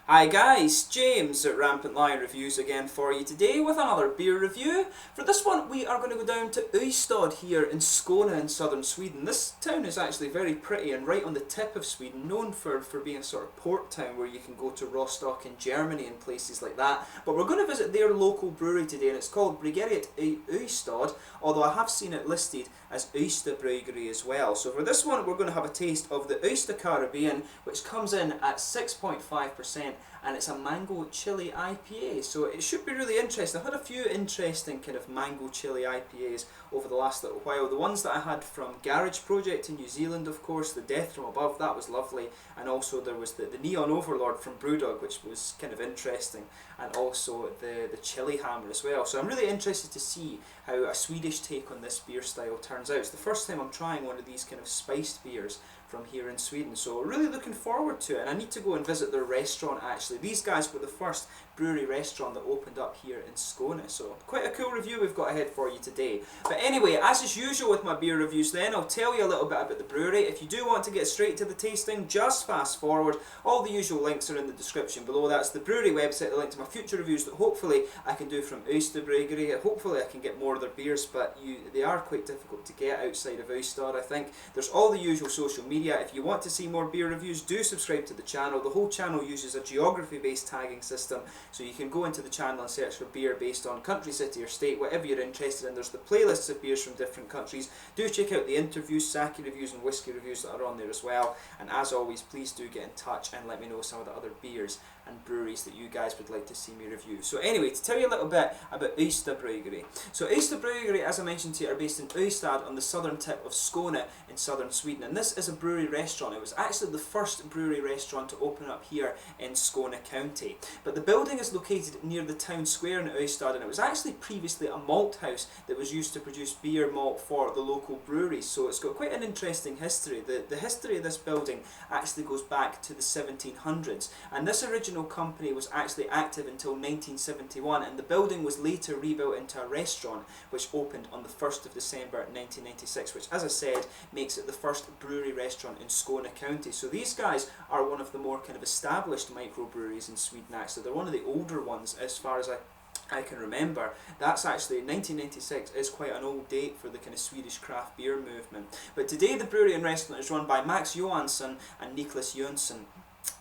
Hi guys, James at RampantLionReviews again for you today with another beer review. For this one we are going to go down to Ystad here in Skåne in southern Sweden. This town is actually very pretty and right on the tip of Sweden, known for being a sort of port town where you can go to Rostock in Germany and places like that. But we're going to visit their local brewery today and it's called Bryggeriet i Ystad, although I have seen it listed as Ysta Bryggeriet as well. So for this one we're going to have a taste of the Ystad Caribbean, which comes in at 6.5%. And it's a mango chili IPA, so it should be really interesting. I've had a few interesting kind of mango chili IPAs over the last little while. The ones that I had from Garage Project in New Zealand, of course, the Death from Above, that was lovely, and also there was the Neon Overlord from Brewdog, which was kind of interesting, and also the Chili Hammer as well. So I'm really interested to see how a Swedish take on this beer style turns out. It's the first time I'm trying one of these kind of spiced beers from here in Sweden, so really looking forward to it. And I need to go and visit their restaurant actually. These guys were the first brewery restaurant that opened up here in Skåne, so quite a cool review we've got ahead for you today. But anyway, as is usual with my beer reviews then, I'll tell you a little bit about the brewery. If you do want to get straight to the tasting, just fast forward. All the usual links are in the description below. That's the brewery website, the link to my future reviews that hopefully I can do from Ysta Bryggeriet. Hopefully I can get more of their beers, but they are quite difficult to get outside of Ystad, I think. There's all the usual social media. If you want to see more beer reviews, do subscribe to the channel. The whole channel uses a geography-based tagging system, so you can go into the channel and search for beer based on country, city or state, whatever you're interested in. There's the playlists of beers from different countries. Do check out the interviews, sake reviews and whiskey reviews that are on there as well. And as always, please do get in touch and let me know some of the other beers and breweries that you guys would like to see me review. So anyway, to tell you a little bit about Ysta Bryggeriet. So Ysta Bryggeriet, as I mentioned to you, are based in Ystad on the southern tip of Skåne in southern Sweden. And this is a brewery restaurant. It was actually the first brewery restaurant to open up here in Skåne County. But the building is located near the town square in Ystad, and it was actually previously a malt house that was used to produce beer malt for the local breweries. So it's got quite an interesting history. The history of this building actually goes back to the 1700s, and this original company was actually active until 1971, and the building was later rebuilt into a restaurant which opened on the 1st of December 1996, which, as I said, makes it the first brewery restaurant in Skåne County. So these guys are one of the more kind of established microbreweries in Sweden actually. They're one of the older ones as far as I can remember. That's actually 1996 is quite an old date for the kind of Swedish craft beer movement. But today the brewery and restaurant is run by Max Johansson and Niklas Jönsson.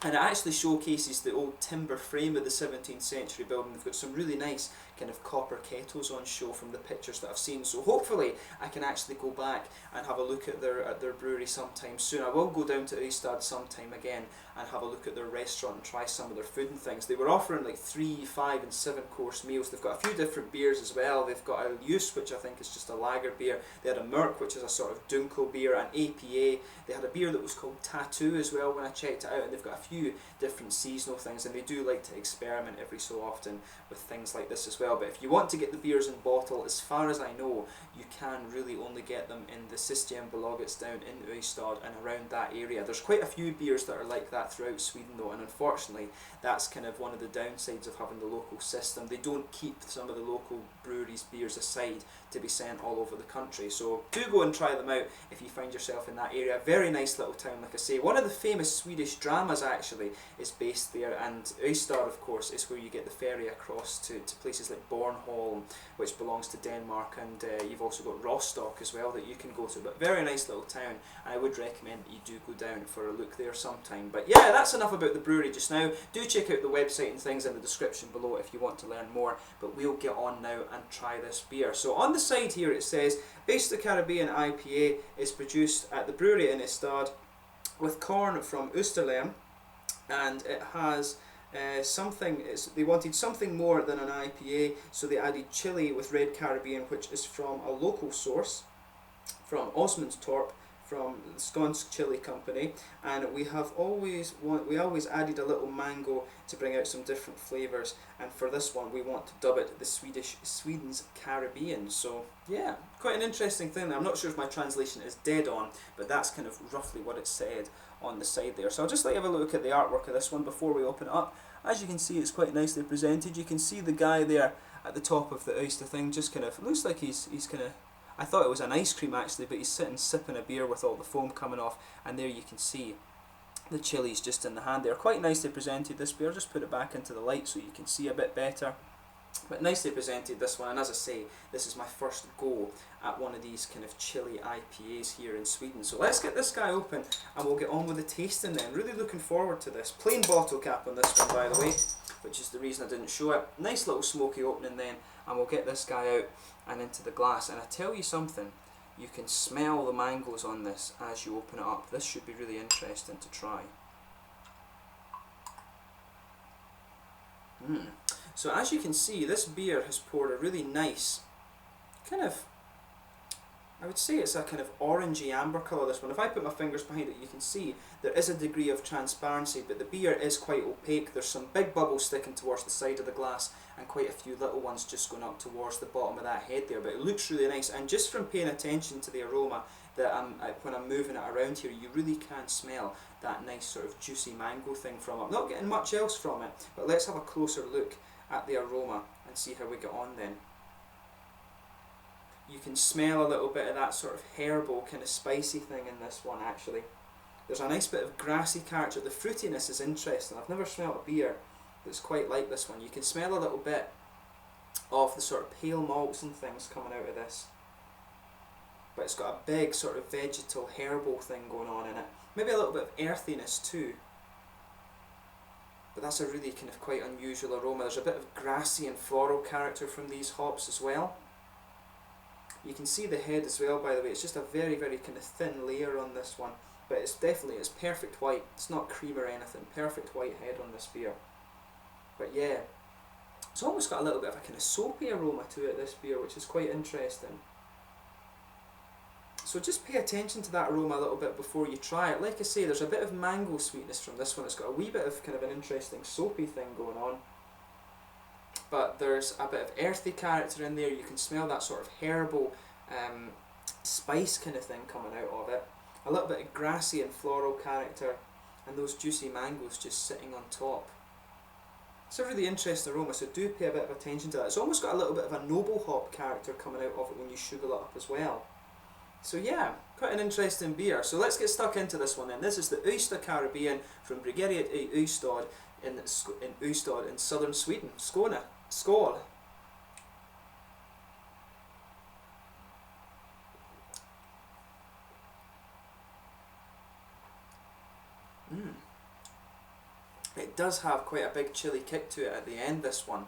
And it actually showcases the old timber frame of the 17th century building. They've got some really nice kind of copper kettles on show from the pictures that I've seen. So hopefully I can actually go back and have a look at their brewery sometime soon. I will go down to Ystad sometime again and have a look at their restaurant and try some of their food and things. They were offering like 3, 5 and 7 course meals. They've got a few different beers as well. They've got a Ljus, which I think is just a lager beer. They had a Mörk, which is a sort of Dunkel beer, an APA. They had a beer that was called Tattoo as well when I checked it out, and they've got a few different seasonal things, and they do like to experiment every so often with things like this as well. But if you want to get the beers in bottle, as far as I know, you can really only get them in the Systembolaget down in Ystad and around that area. There's quite a few beers that are like that throughout Sweden though, and unfortunately that's kind of one of the downsides of having the local system. They don't keep some of the local breweries' beers aside to be sent all over the country. So do go and try them out if you find yourself in that area. Very nice little town, like I say. One of the famous Swedish dramas actually is based there, and Ystad of course is where you get the ferry across to places like Bornholm, which belongs to Denmark, and you've also got Rostock as well that you can go to. But very nice little town, and I would recommend that you do go down for a look there sometime. But yeah, that's enough about the brewery just now. Do check out the website and things in the description below if you want to learn more, but we'll get on now and try this beer. So on the side here it says Ysta Caribbean IPA is produced at the brewery in Ystad with corn from Österlen, and it has they wanted something more than an IPA, so they added chili with red Caribbean, which is from a local source, from Osmundstorp, from the Skånsk Chili Company, and we always added a little mango to bring out some different flavours, and for this one we want to dub it the Sweden's Caribbean. So yeah, quite an interesting thing. I'm not sure if my translation is dead on, but that's kind of roughly what it said on the side there. So I'll just let you have a look at the artwork of this one before we open it up. As you can see, it's quite nicely presented. You can see the guy there at the top of the Ysta thing just kind of looks like he's kind of, I thought it was an ice cream actually, but he's sitting sipping a beer with all the foam coming off, and there you can see the chilies just in the hand. They're quite nicely presented, this beer. Just put it back into the light so you can see a bit better. But nicely presented, this one, and as I say, this is my first go at one of these kind of chili IPAs here in Sweden. So let's get this guy open and we'll get on with the tasting then. Really looking forward to this. Plain bottle cap on this one, by the way, which is the reason I didn't show it. Nice little smoky opening then, and we'll get this guy out and into the glass. And I tell you something, you can smell the mangoes on this as you open it up. This should be really interesting to try. So as you can see, this beer has poured a really nice, kind of, I would say it's a kind of orangey amber colour, this one. If I put my fingers behind it, you can see there is a degree of transparency, but the beer is quite opaque. There's some big bubbles sticking towards the side of the glass and quite a few little ones just going up towards the bottom of that head there, but it looks really nice. And just from paying attention to the aroma, that when I'm moving it around here, you really can smell that nice sort of juicy mango thing from it. I'm not getting much else from it, but let's have a closer look at the aroma and see how we get on then. You can smell a little bit of that sort of herbal kind of spicy thing in this one actually. There's a nice bit of grassy character. The fruitiness is interesting. I've never smelled a beer that's quite like this one. You can smell a little bit of the sort of pale malts and things coming out of this. But it's got a big sort of vegetal herbal thing going on in it. Maybe a little bit of earthiness too. But that's a really kind of quite unusual aroma. There's a bit of grassy and floral character from these hops as well. You can see the head as well, by the way. It's just a very, very kind of thin layer on this one. But it's definitely, it's perfect white. It's not cream or anything. Perfect white head on this beer. But yeah, it's almost got a little bit of a kind of soapy aroma to it, this beer, which is quite interesting. So just pay attention to that aroma a little bit before you try it. Like I say, there's a bit of mango sweetness from this one. It's got a wee bit of kind of an interesting soapy thing going on. But there's a bit of earthy character in there. You can smell that sort of herbal spice kind of thing coming out of it. A little bit of grassy and floral character, and those juicy mangoes just sitting on top. It's a really interesting aroma, so do pay a bit of attention to that. It's almost got a little bit of a noble hop character coming out of it when you sugar it up as well. So yeah, quite an interesting beer. So let's get stuck into this one then. This is the Ysta Caribbean from Bryggeriet i Ystad in Ystad in southern Sweden, Skåne. Skål! It does have quite a big chili kick to it at the end, this one.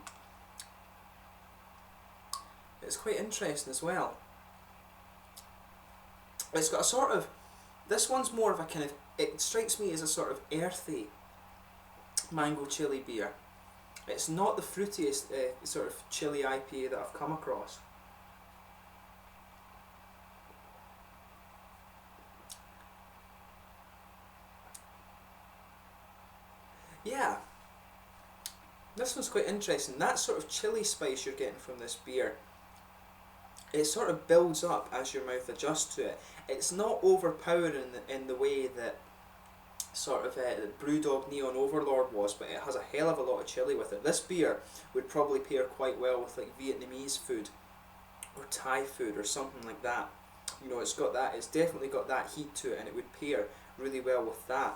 It's quite interesting as well. It's got a sort of, this one's more of a kind of, it strikes me as a sort of earthy mango chili beer. It's not the fruitiest sort of chili IPA that I've come across. Yeah, this one's quite interesting. That sort of chili spice you're getting from this beer, it sort of builds up as your mouth adjusts to it. It's not overpowering in the way that sort of the Brewdog Neon Overlord was, but it has a hell of a lot of chili with it. This beer would probably pair quite well with like Vietnamese food or Thai food or something like that. You know, it's got that, it's definitely got that heat to it, and it would pair really well with that.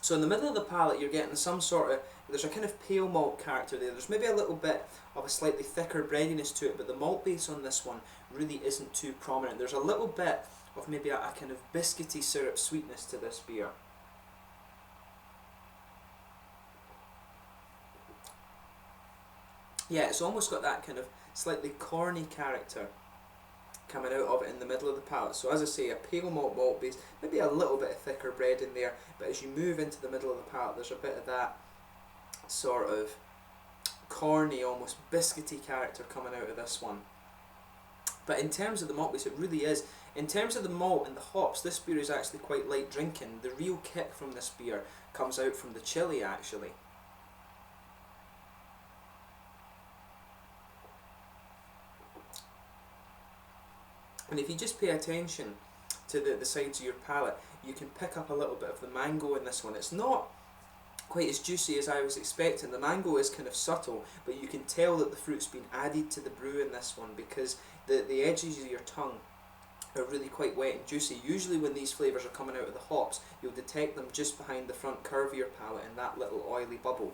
So in the middle of the palate you're getting some sort of, there's a kind of pale malt character there. There's maybe a little bit of a slightly thicker breadiness to it, but the malt base on this one really isn't too prominent. There's a little bit of maybe a kind of biscuity syrup sweetness to this beer. Yeah, it's almost got that kind of slightly corny character coming out of it in the middle of the palate. So as I say, a pale malt base, maybe a little bit of thicker bread in there, but as you move into the middle of the palate there's a bit of that sort of corny, almost biscuity character coming out of this one. But in terms of the malt base, it really is. In terms of the malt and the hops, this beer is actually quite light drinking. The real kick from this beer comes out from the chili actually. And if you just pay attention to the sides of your palate, you can pick up a little bit of the mango in this one. It's not quite as juicy as I was expecting. The mango is kind of subtle, but you can tell that the fruit's been added to the brew in this one, because the edges of your tongue are really quite wet and juicy. Usually when these flavours are coming out of the hops, you'll detect them just behind the front curve of your palate in that little oily bubble.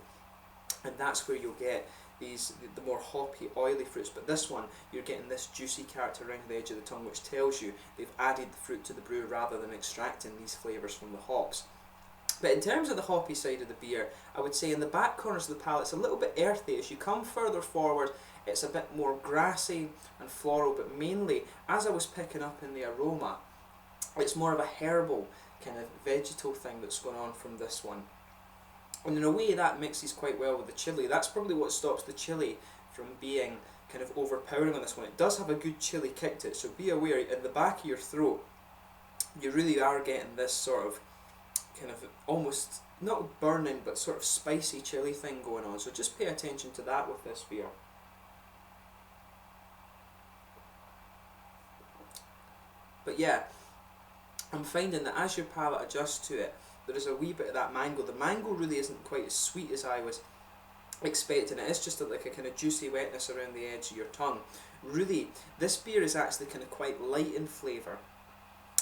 And that's where you'll get the more hoppy, oily fruits. But this one, you're getting this juicy character around the edge of the tongue, which tells you they've added the fruit to the brew rather than extracting these flavours from the hops. But in terms of the hoppy side of the beer, I would say in the back corners of the palate, it's a little bit earthy. As you come further forward, it's a bit more grassy and floral, but mainly, as I was picking up in the aroma, it's more of a herbal, kind of vegetal thing that's going on from this one. And in a way that mixes quite well with the chili. That's probably what stops the chili from being kind of overpowering on this one. It does have a good chili kick to it, so be aware, in the back of your throat, you really are getting this sort of kind of almost, not burning, but sort of spicy chili thing going on. So just pay attention to that with this beer. But yeah, I'm finding that as your palate adjusts to it, there is a wee bit of that mango. The mango really isn't quite as sweet as I was expecting. It is just like a kind of juicy wetness around the edge of your tongue. Really, this beer is actually kind of quite light in flavour.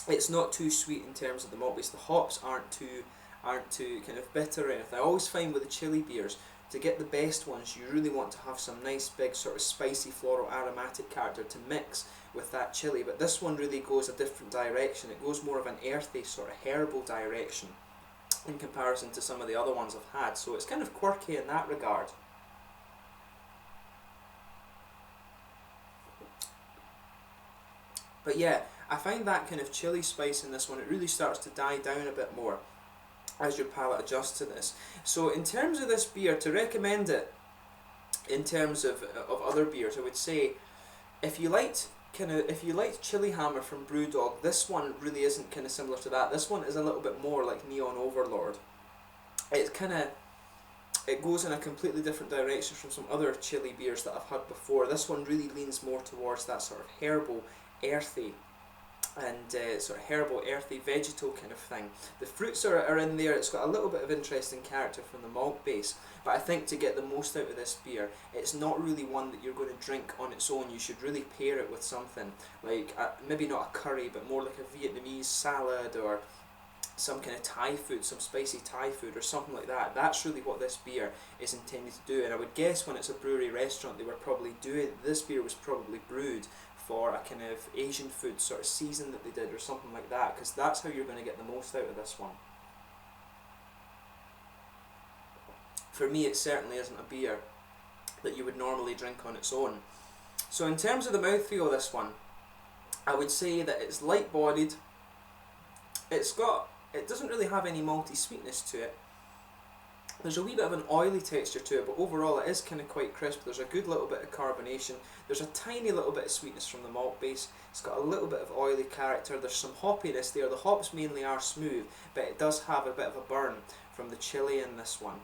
It's not too sweet in terms of the malt base. The hops aren't too kind of bitter or anything. I always find with the chili beers, to get the best ones, you really want to have some nice big sort of spicy floral aromatic character to mix with that chili. But this one really goes a different direction. It goes more of an earthy sort of herbal direction in comparison to some of the other ones I've had. So it's kind of quirky in that regard. But yeah, I find that kind of chili spice in this one, it really starts to die down a bit more as your palate adjusts to this. So in terms of this beer, to recommend it in terms of other beers, I would say if you liked Chili Hammer from Brewdog, this one really isn't kind of similar to that. This one is a little bit more like Neon Overlord. It goes in a completely different direction from some other chili beers that I've had before. This one really leans more towards that sort of herbal, earthy, and sort of herbal, earthy, vegetal kind of thing. The fruits are in there. It's got a little bit of interesting character from the malt base, but I think to get the most out of this beer, it's not really one that you're going to drink on its own. You should really pair it with something like maybe not a curry, but more like a Vietnamese salad or some kind of Thai food, some spicy Thai food or something like that. That's really what this beer is intended to do. And I would guess when it's a brewery restaurant, they were probably doing, this beer was probably brewed for a kind of Asian food sort of season that they did or something like that, because that's how you're going to get the most out of this one. For me, it certainly isn't a beer that you would normally drink on its own. So in terms of the mouthfeel of this one, I would say that it's light bodied. It doesn't really have any malty sweetness to it. There's a wee bit of an oily texture to it, but overall it is kind of quite crisp. There's a good little bit of carbonation. There's a tiny little bit of sweetness from the malt base. It's got a little bit of oily character. There's some hoppiness there. The hops mainly are smooth, but it does have a bit of a burn from the chili in this one.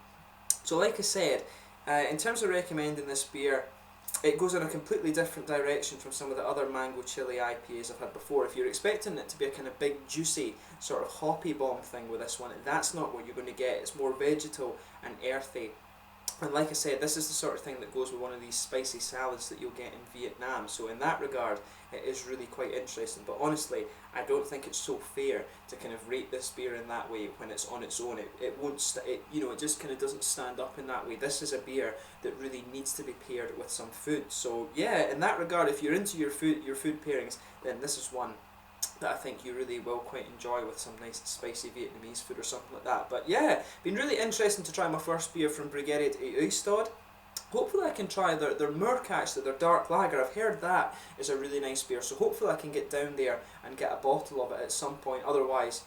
So like I said, in terms of recommending this beer, it goes in a completely different direction from some of the other mango chili IPAs I've had before. If you're expecting it to be a kind of big juicy sort of hoppy bomb thing with this one, that's not what you're going to get. It's more vegetal and earthy. And like I said, this is the sort of thing that goes with one of these spicy salads that you'll get in Vietnam. So in that regard, it is really quite interesting. But honestly, I don't think it's so fair to kind of rate this beer in that way when it's on its own. It just kind of doesn't stand up in that way. This is a beer that really needs to be paired with some food. So yeah, in that regard, if you're into your food pairings, then this is one that I think you really will quite enjoy with some nice spicy Vietnamese food or something like that. But yeah, been really interesting to try my first beer from Bryggeriet at Ystad. Hopefully I can try their Murk, actually, their dark lager. I've heard that is a really nice beer, so hopefully I can get down there and get a bottle of it at some point. Otherwise,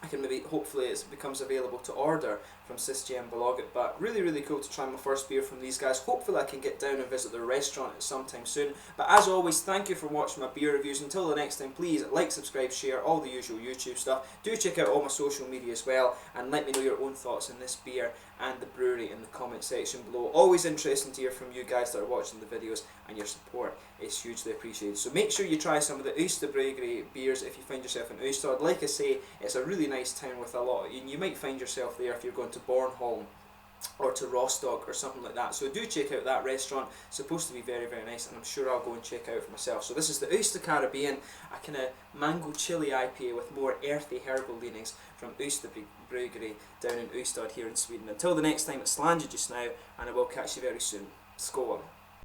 I can hopefully it becomes available to order from System Bolaget. But really, really cool to try my first beer from these guys. Hopefully I can get down and visit their restaurant at some time soon. But as always, thank you for watching my beer reviews. Until the next time, please like, subscribe, share, all the usual YouTube stuff. Do check out all my social media as well, and let me know your own thoughts on this beer and the brewery in the comment section below. Always interesting to hear from you guys that are watching the videos, and your support is hugely appreciated. So make sure you try some of the Ysta Bryggeriet beers if you find yourself in Ystad. Like I say, it's a really nice town with a lot, and you might find yourself there if you're going to Bornholm or to Rostock or something like that. So do check out that restaurant. It's supposed to be very, very nice, and I'm sure I'll go and check out for myself. So this is the Ystad Caribbean, a kind of mango chili IPA with more earthy herbal leanings from Ysta Bryggeriet down in Ystad here in Sweden. Until the next time, it's landed just now, and I will catch you very soon. Skål!